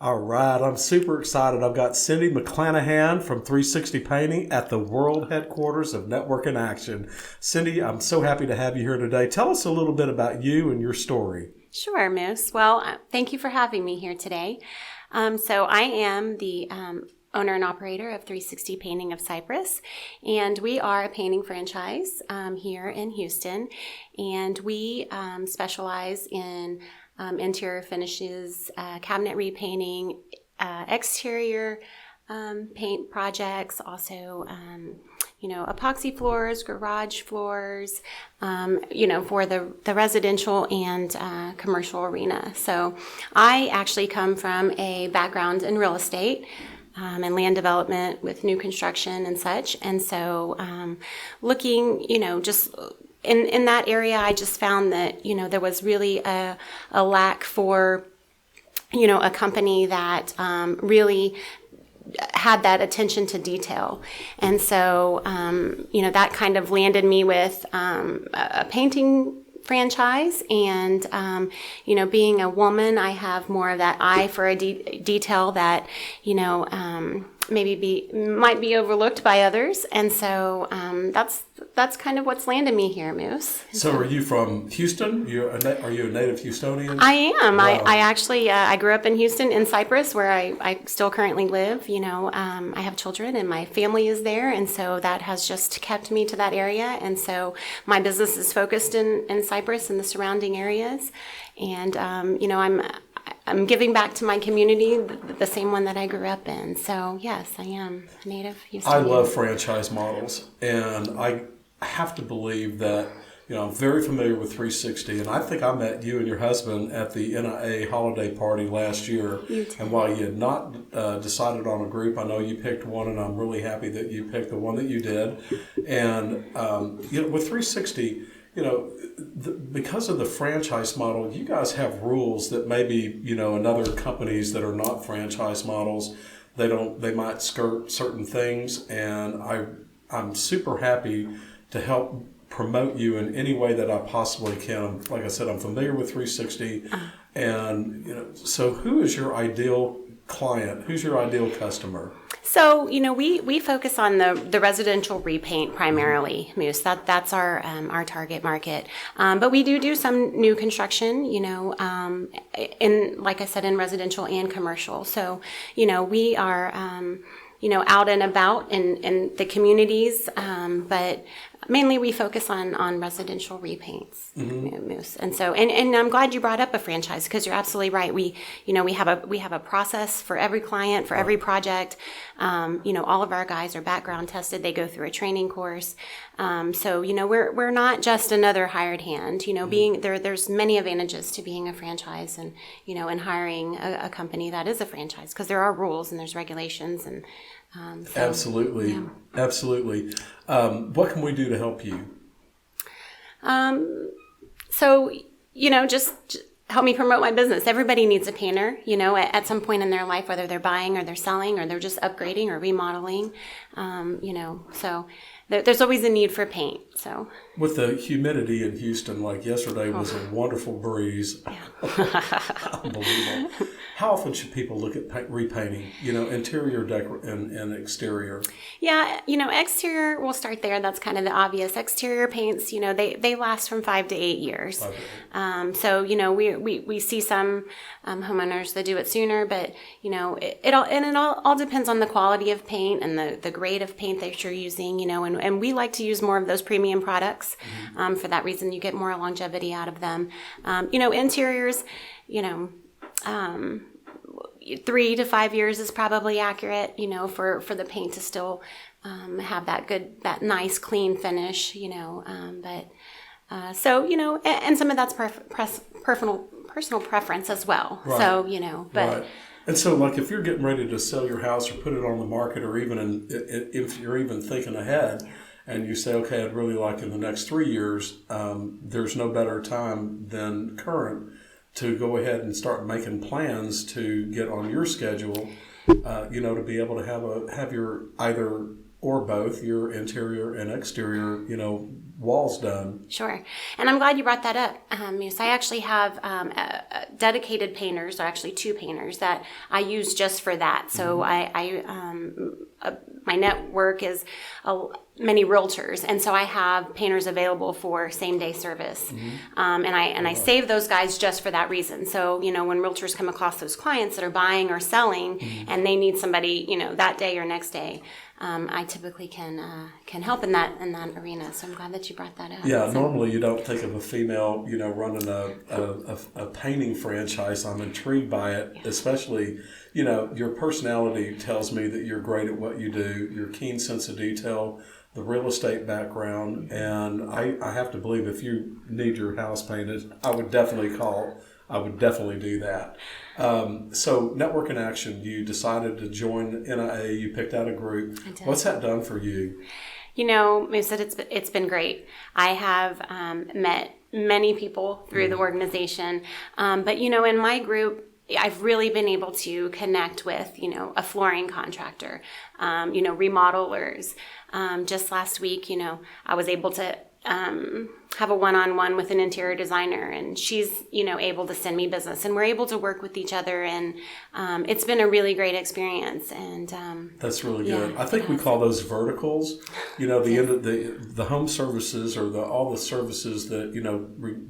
All right, I'm super excited. I've got Cindy McClanahan from 360 Painting at the world headquarters of Network in Action. Cindy, I'm so happy to have you here today. Tell us a little bit about you and your story. Sure, Moose. Well, thank you for having me here today. So I am the owner and operator of 360 Painting of Cypress, and we are a painting franchise here in Houston, and we specialize in interior finishes, cabinet repainting, exterior paint projects, also epoxy floors, garage floors, for the residential and commercial arena. So I actually come from a background in real estate and land development with new construction and such. And so looking, just in that area, I just found that, there was really a lack for, a company that really had that attention to detail. And so, that kind of landed me with a painting franchise. And, being a woman, I have more of that eye for a detail that, might be overlooked by others. And so that's kind of what's landed me here, Moose. So are you from Houston? Are you a native Houstonian? I am. Wow. I actually, I grew up in Houston, in Cypress, where I still currently live. I have children and my family is there. And so that has just kept me to that area. And so my business is focused in Cypress and the surrounding areas. And, I'm giving back to my community, the same one that I grew up in. So, yes, I am a native Houstonian. I love franchise models, and I have to believe that, I'm very familiar with 360, and I think I met you and your husband at the NIA holiday party last year. And while you had not decided on a group, I know you picked one, and I'm really happy that you picked the one that you did. And, with 360, because of the franchise model, you guys have rules that maybe, in other companies that are not franchise models, they might skirt certain things. And I'm super happy to help promote you in any way that I possibly can. Like I said, I'm familiar with 360. And, so who is your ideal client? Who's your ideal customer? So, we focus on the residential repaint primarily, Moose. That's our target market. But we do some new construction, like I said, in residential and commercial. So, we are, out and about in the communities, but mainly we focus on residential repaints, Moose. And so, and I'm glad you brought up a franchise, because you're absolutely right. We have a process for every client, for every project. All of our guys are background tested. They go through a training course. So, we're not just another hired hand, being there's many advantages to being a franchise and, and hiring a company that is a franchise, because there are rules and there's regulations and, Absolutely. Yeah. Absolutely. What can we do to help you? So, just help me promote my business. Everybody needs a painter, at some point in their life, whether they're buying or they're selling or they're just upgrading or remodeling, so there's always a need for paint. So with the humidity in Houston, like yesterday was a wonderful breeze. Yeah. Unbelievable. How often should people look at repainting, interior and exterior? Yeah, exterior, we'll start there. That's kind of the obvious. Exterior paints, they last from 5 to 8 years. So, we see some homeowners that do it sooner, but, it all depends on the quality of paint and the grade of paint that you're using, and we like to use more of those premium products. For that reason, you get more longevity out of them. Interiors, 3 to 5 years is probably accurate, for the paint to still have that nice clean finish, but so, and some of that's personal preference as well. Right. So, but. Right. And so, like, if you're getting ready to sell your house or put it on the market, or even if you're even thinking ahead, and you say, okay, I'd really like in the next 3 years, there's no better time than current to go ahead and start making plans to get on your schedule, to be able to have your either or both your interior and exterior, walls done. Sure. And I'm glad you brought that up. Yes, I actually have dedicated painters, or actually two painters that I use just for that. So my network is many realtors, and so I have painters available for same day service. And I save those guys just for that reason. So when realtors come across those clients that are buying or selling, and they need somebody that day or next day, I typically can help in that arena. So I'm glad that you brought that up. Yeah, normally you don't think of a female, running a painting franchise. I'm intrigued by it, especially, your personality tells me that you're great at what you do, your keen sense of detail, the real estate background, and I have to believe if you need your house painted, I would definitely call. I would definitely do that. So Network in Action, you decided to join NIA, you picked out a group. I did. What's that done for you? Moosa, it's been great. I have met many people through the organization, but in my group, I've really been able to connect with, a flooring contractor, remodelers. Just last week, I was able to have a one-on-one with an interior designer, and she's able to send me business, and we're able to work with each other, and it's been a really great experience. And that's really good. I think we call those verticals. The end of the home services, or all the services that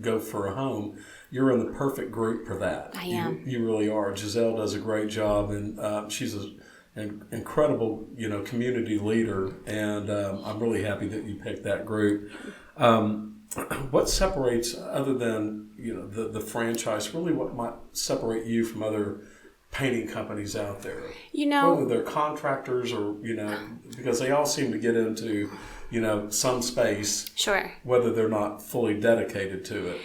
go for a home. You're in the perfect group for that. I am. You really are. Giselle does a great job, and she's an incredible community leader, and I'm really happy that you picked that group. What separates, other than the franchise, really what might separate you from other painting companies out there? Whether they're contractors or because they all seem to get into some space. Sure. Whether they're not fully dedicated to it.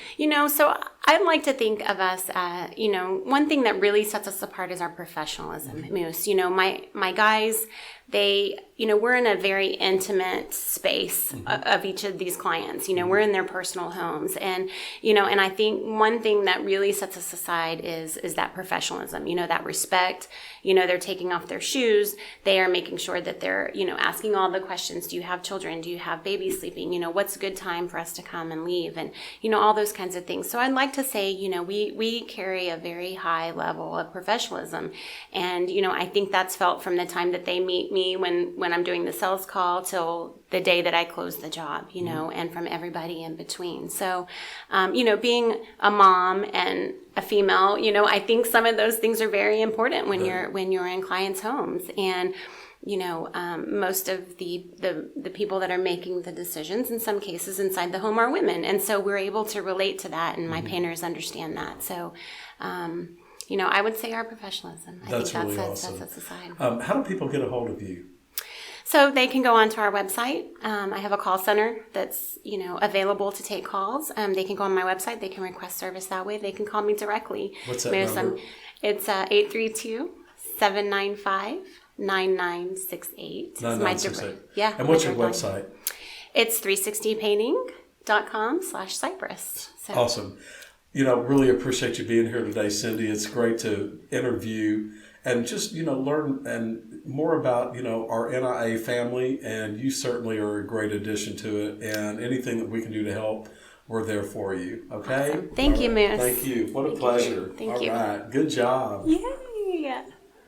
So I'd like to think of us, one thing that really sets us apart is our professionalism, Moose. My guys, we're in a very intimate space of each of these clients. We're in their personal homes, and and I think one thing that really sets us aside is that professionalism. That respect. They're taking off their shoes. They are making sure that they're asking all the questions. Do you have children? Do you have babies sleeping? What's a good time for us to come and leave? And all those kinds of things. So I'd like to say, we carry a very high level of professionalism, and I think that's felt from the time that they meet me when I'm doing the sales call till the day that I close the job, and from everybody in between. So, being a mom and a female, I think some of those things are very important when you're in clients' homes. And most of the people that are making the decisions in some cases inside the home are women, and so we're able to relate to that, and my painters understand that. So, I would say our professionalism. I think really awesome. That sets us aside. How do people get a hold of you? So they can go onto our website. I have a call center that's, available to take calls. They can go on my website. They can request service that way. They can call me directly. What's that number? It's 832-795-9968. 9968. Yeah. And what's your website? It's 360painting.com/Cypress. So. Awesome. Really appreciate you being here today, Cindy. It's great to interview and just, learn and more about, our NIA family, and you certainly are a great addition to it, and anything that we can do to help, we're there for you. Okay? Awesome. Thank you, Moose. Thank you. What a pleasure. Thank you. All right. Good job. Yeah.